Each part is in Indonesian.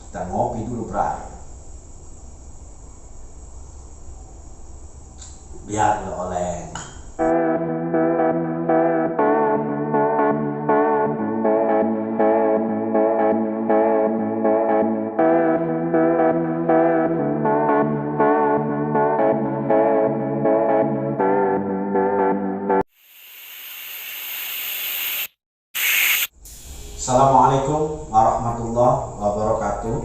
Kita ngopi dulu, Bray. Biar nggak oleng. Assalamualaikum warahmatullahi wabarakatuh.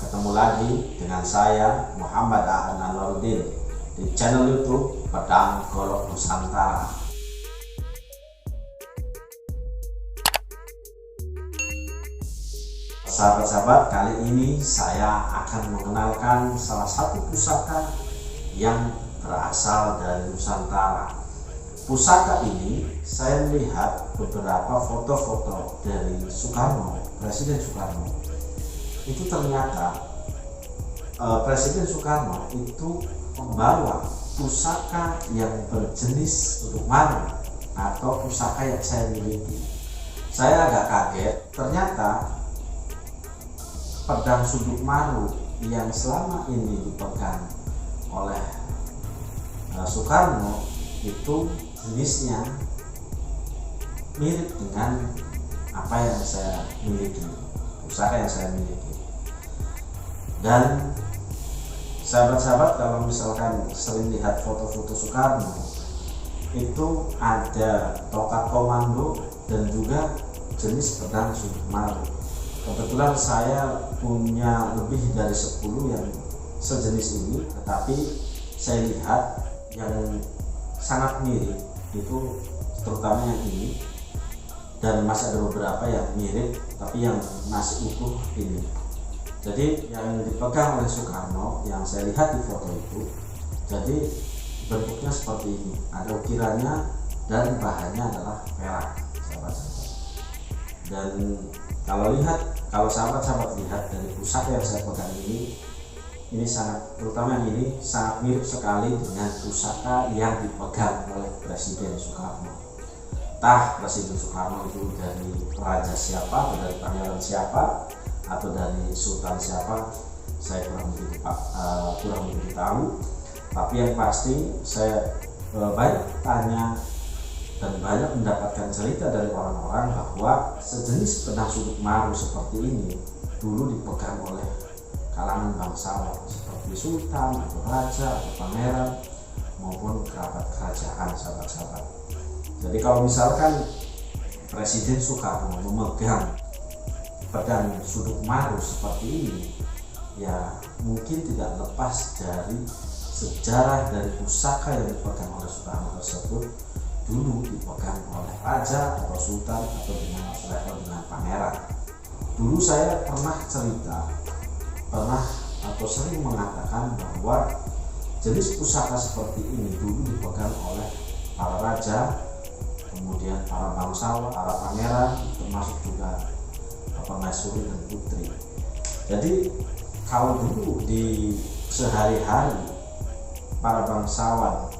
Ketemu lagi dengan saya Muhammad A'an Anwaruddin di channel YouTube Pedang Golok Nusantara. Sahabat-sahabat, kali ini saya akan mengenalkan salah satu pusaka yang berasal dari Nusantara. Pusaka ini saya melihat beberapa foto-foto dari Soekarno, Presiden Soekarno. Itu ternyata Presiden Soekarno itu membawa pusaka yang berjenis suduk maru atau pusaka yang saya miliki. Saya agak kaget, ternyata pedang suduk maru yang selama ini dipegang oleh Soekarno itu jenisnya mirip dengan apa yang saya miliki, pusaka yang saya miliki. Dan sahabat-sahabat, kalau misalkan sering lihat foto-foto Soekarno, itu ada tokat komando dan juga jenis pedang suduk maru. Kebetulan saya punya lebih dari 10 yang sejenis ini, tetapi saya lihat yang sangat mirip itu terutama yang ini, dan masih ada beberapa yang mirip tapi yang masih utuh ini. Jadi yang dipegang oleh Soekarno yang saya lihat di foto itu, jadi bentuknya seperti ini, ada ukirannya dan bahannya adalah perak, sahabat-sahabat. Dan kalau sahabat-sahabat lihat dari pusaka yang saya pegang ini sangat, terutama yang ini sangat mirip sekali dengan pusaka yang dipegang oleh Presiden Soekarno. Entah Presiden Soekarno itu dari raja siapa, atau dari pangeran siapa, atau dari sultan siapa, saya kurang begitu tahu. Tapi yang pasti saya banyak tanya dan banyak mendapatkan cerita dari orang-orang bahwa sejenis pedang suduk maru seperti ini dulu dipegang oleh kalangan bangsawan seperti sultan atau raja atau pangeran maupun kerabat kerajaan, sahabat-sahabat. Jadi kalau misalkan Presiden Soekarno memegang pedang suduk maru seperti ini, ya mungkin tidak lepas dari sejarah dari pusaka yang dipegang oleh Soekarno tersebut dulu dipegang oleh raja atau sultan atau dengan selevel dengan pangeran. Dulu saya pernah atau sering mengatakan bahwa jenis pusaka seperti ini dulu dipegang oleh para raja, kemudian para bangsawan, para pangeran, termasuk juga permaisuri dan putri. Jadi kalau dulu di sehari-hari para bangsawan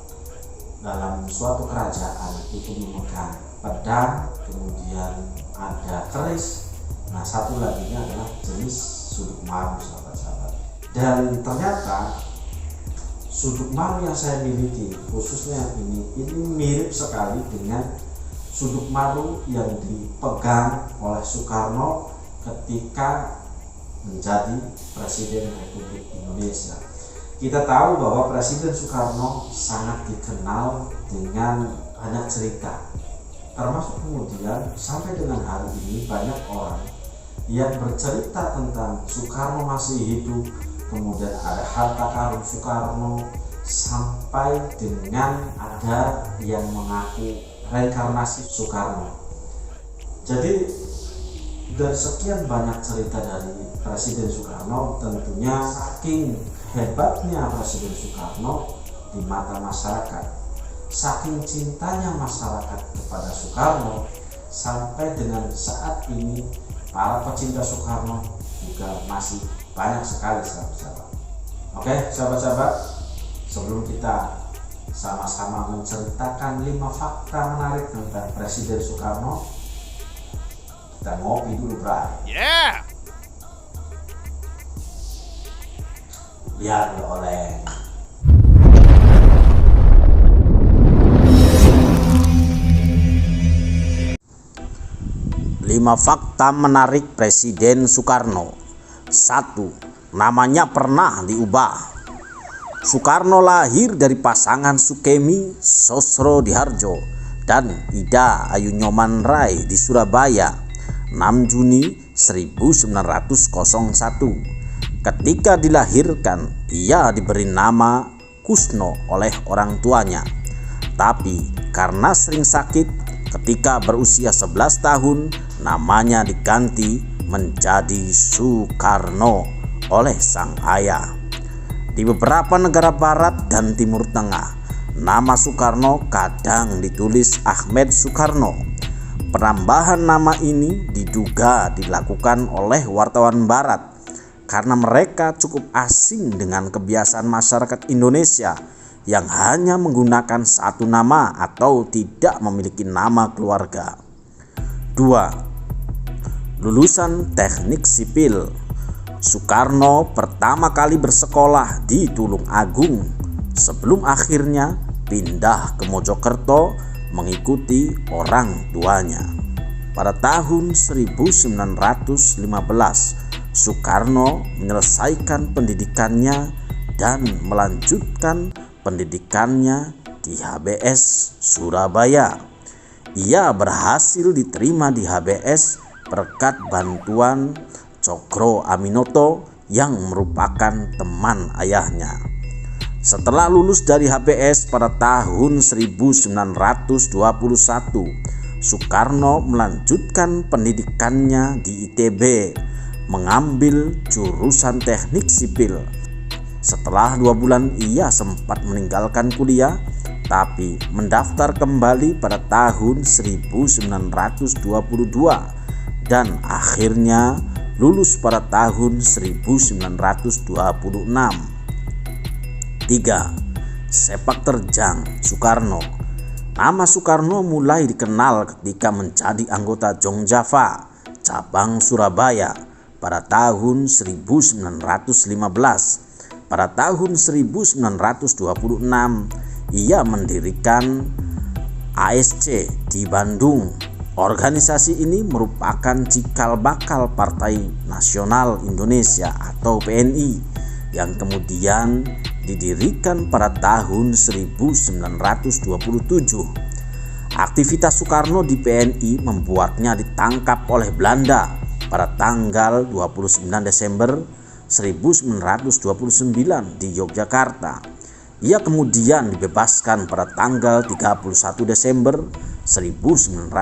dalam suatu kerajaan itu memegang pedang, kemudian ada keris, nah satu lagi adalah jenis suduk maru, sahabat-sahabat. Dan ternyata suduk maru yang saya miliki, khususnya ini mirip sekali dengan suduk maru yang dipegang oleh Soekarno ketika menjadi Presiden Republik Indonesia. Kita tahu bahwa Presiden Soekarno sangat dikenal dengan banyak cerita, termasuk kemudian sampai dengan hari ini banyak orang yang bercerita tentang Soekarno masih hidup, kemudian ada harta karun Soekarno, sampai dengan ada yang mengaku reinkarnasi Soekarno. Jadi dari sekian banyak cerita dari Presiden Soekarno, tentunya saking hebatnya Presiden Soekarno di mata masyarakat, saking cintanya masyarakat kepada Soekarno, sampai dengan saat ini para pecinta Soekarno juga masih banyak sekali, sahabat-sahabat. Oke, sahabat-sahabat, sebelum kita sama-sama menceritakan 5 fakta menarik tentang Presiden Soekarno, kita ngopi dulu, Bray. Yeah. biar oleh 5 fakta menarik Presiden Soekarno. 1. Namanya pernah diubah. Soekarno lahir dari pasangan Sukemi Sosrodihardjo dan Ida Ayu Nyoman Rai di Surabaya 6 Juni 1901. Ketika dilahirkan, ia diberi nama Kusno oleh orang tuanya. Tapi karena sering sakit, ketika berusia 11 tahun, namanya diganti menjadi Soekarno oleh sang ayah. Di beberapa negara barat dan timur tengah, nama Soekarno kadang ditulis Ahmed Soekarno. Penambahan nama ini diduga dilakukan oleh wartawan barat karena mereka cukup asing dengan kebiasaan masyarakat Indonesia yang hanya menggunakan satu nama atau tidak memiliki nama keluarga. 2. Lulusan teknik sipil. Soekarno pertama kali bersekolah di Tulung Agung sebelum akhirnya pindah ke Mojokerto mengikuti orang tuanya. Pada tahun 1915, Soekarno menyelesaikan pendidikannya dan melanjutkan pendidikannya di HBS Surabaya. Ia berhasil diterima di HBS berkat bantuan Cokro Aminoto yang merupakan teman ayahnya. Setelah lulus dari HBS pada tahun 1921, Soekarno melanjutkan pendidikannya di ITB, mengambil jurusan teknik sipil. Setelah 2 bulan ia sempat meninggalkan kuliah, tapi mendaftar kembali pada tahun 1922 dan akhirnya lulus pada tahun 1926. 3. Sepak terjang Soekarno. Nama Soekarno mulai dikenal ketika menjadi anggota Jongjava, cabang Surabaya pada tahun 1915. Pada tahun 1926, ia mendirikan ASC di Bandung. Organisasi ini merupakan cikal bakal Partai Nasional Indonesia atau PNI yang kemudian didirikan pada tahun 1927. Aktivitas Soekarno di PNI membuatnya ditangkap oleh Belanda pada tanggal 29 Desember 1929 di Yogyakarta. Ia kemudian dibebaskan pada tanggal 31 Desember 1931.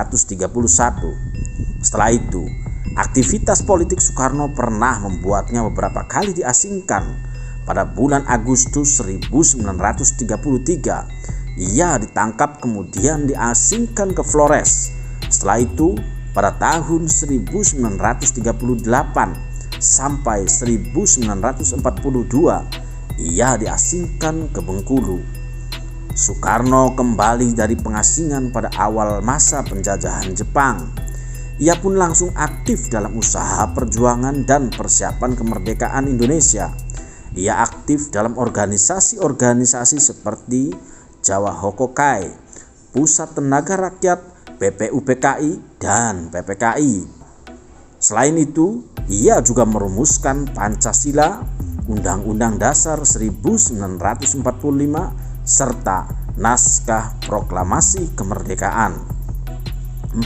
Setelah itu, aktivitas politik Soekarno pernah membuatnya beberapa kali diasingkan. Pada bulan Agustus 1933, ia ditangkap kemudian diasingkan ke Flores. Setelah itu, pada tahun 1938 sampai 1942, ia diasingkan ke Bengkulu. Soekarno kembali dari pengasingan pada awal masa penjajahan Jepang. Ia pun langsung aktif dalam usaha perjuangan dan persiapan kemerdekaan Indonesia. Ia aktif dalam organisasi-organisasi seperti Jawa Hokokai, Pusat Tenaga Rakyat, PPUPKI, dan PPKI. Selain itu, ia juga merumuskan Pancasila, Undang-Undang Dasar 1945, serta naskah Proklamasi Kemerdekaan. 4.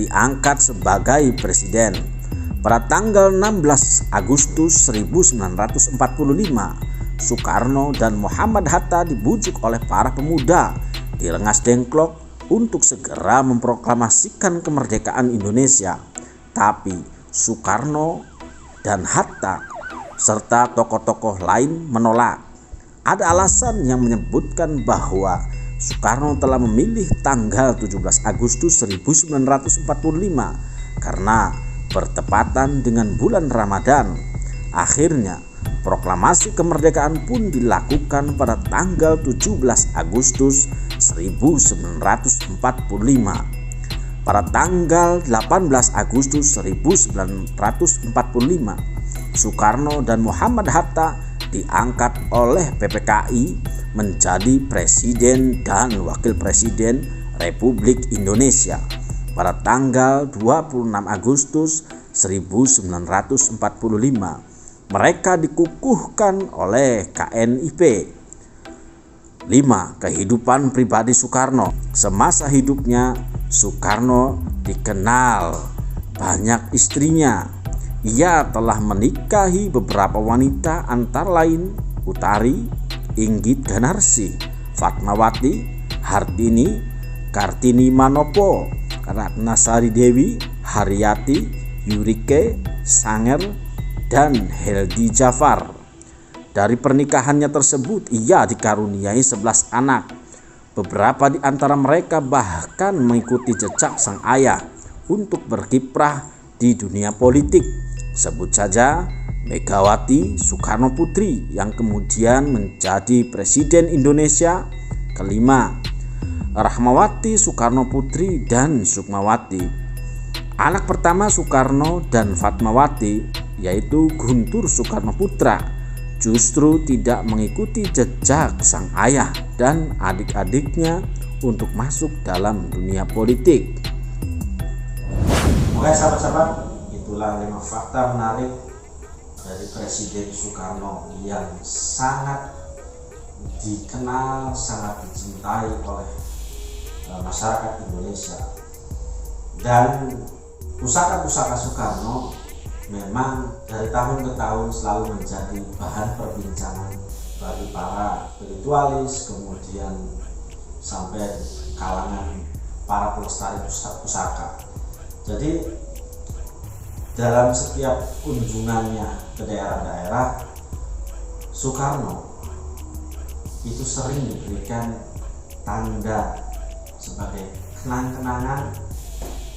Diangkat sebagai presiden. Pada tanggal 16 Agustus 1945, Soekarno dan Muhammad Hatta dibujuk oleh para pemuda di Rengas Dengklok untuk segera memproklamasikan kemerdekaan Indonesia. Tapi Soekarno dan Hatta serta tokoh-tokoh lain menolak. Ada alasan yang menyebutkan bahwa Soekarno telah memilih tanggal 17 Agustus 1945 karena bertepatan dengan bulan Ramadan. Akhirnya, proklamasi kemerdekaan pun dilakukan pada tanggal 17 Agustus 1945. Pada tanggal 18 Agustus 1945, Soekarno dan Muhammad Hatta diangkat oleh PPKI menjadi Presiden dan Wakil Presiden Republik Indonesia pada tanggal 26 Agustus 1945. Mereka dikukuhkan oleh KNIP. 5. Kehidupan pribadi Soekarno. Semasa hidupnya, Soekarno dikenal banyak istrinya. Ia telah menikahi beberapa wanita antara lain Utari, Inggit Ganarsi, Fatmawati, Hartini, Kartini Manopo, Ratnasari Dewi, Haryati, Yurike, Sanger, dan Heldi Jafar. Dari pernikahannya tersebut ia dikaruniai 11 anak. Beberapa di antara mereka bahkan mengikuti jejak sang ayah untuk berkiprah di dunia politik. Sebut saja Megawati Soekarno Putri yang kemudian menjadi Presiden Indonesia kelima, Rahmawati Soekarno Putri dan Sukmawati. Anak pertama Soekarno dan Fatmawati, yaitu Guntur Soekarno Putra, justru tidak mengikuti jejak sang ayah dan adik-adiknya untuk masuk dalam dunia politik. Oke sahabat-sahabat, itulah 5 fakta menarik dari Presiden Soekarno yang sangat dikenal, sangat dicintai oleh masyarakat Indonesia. Dan pusaka-pusaka Soekarno memang dari tahun ke tahun selalu menjadi bahan perbincangan bagi para spiritualis, kemudian sampai kalangan para pelestari pusaka. Jadi dalam setiap kunjungannya ke daerah-daerah, Soekarno itu sering diberikan tanda sebagai kenang-kenangan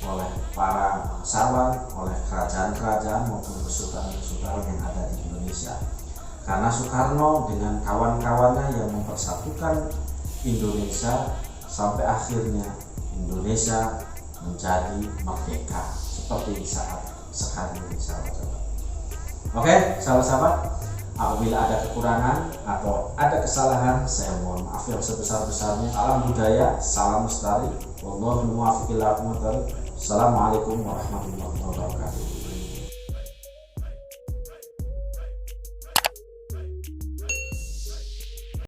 oleh para bangsawan, oleh kerajaan-kerajaan maupun kesultanan-kesultanan yang ada di Indonesia. Karena Soekarno dengan kawan-kawannya yang mempersatukan Indonesia sampai akhirnya Indonesia menjadi merdeka seperti saat sekarang ini, sahabat-sahabat. Oke, sahabat-sahabat, apabila ada kekurangan atau ada kesalahan, saya mohon maaf yang sebesar-besarnya. Salam budaya, salam lestari. Wallahu muwaffiq ila aqwamit thoriq. Assalamualaikum warahmatullahi wabarakatuh.